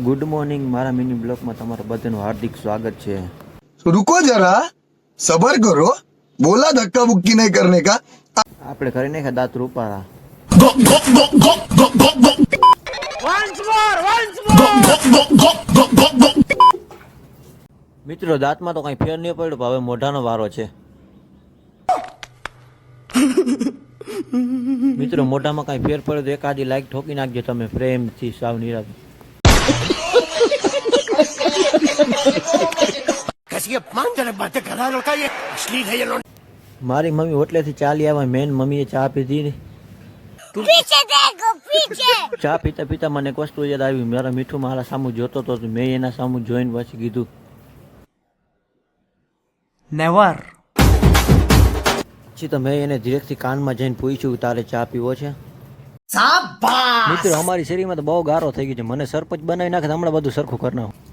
Good morning, મારા mini બ્લોગમાં તમારું બધાનું હાર્દિક સ્વાગત છે। रुको जरा सबर करो बोला धक्का मुक्की नहीं करने का। આપણે કરી નાખ્યા દાંત રૂપારા। મિત્રો દાંતમાં તો કઈ ફેર નહીં પડ્યો, પણ હવે મોઢાનો વારો છે। મિત્રો મોઢામાં કઈ ફેર પડ્યો તો એકાદી લાઈક ઠોકી નાખજો તમે પ્રેમથી, સાવ નિરાશ। મારી મમ્મી હોટલેથી ચાલી આવ્યા, મેન મમ્મીએ ચા પીધી। ચા પીતા પીતા મને એક વસ્તુ યાદ આવી। મારા મીઠું મારા સામું જોતો હતો, મેં એના સામું જોઈને પછી કીધું નેવર। પછી તો મેં એને ધીરેકથી કાનમાં જઈને પૂછ્યું તારે ચા પીવો છે? મિત્રો અમારી શેરીમાં તો બહુ ગારો થઈ ગઈ છે, મને સરપંચ બનાવી નાખે હમણાં બધું સરખું કરી નાખું।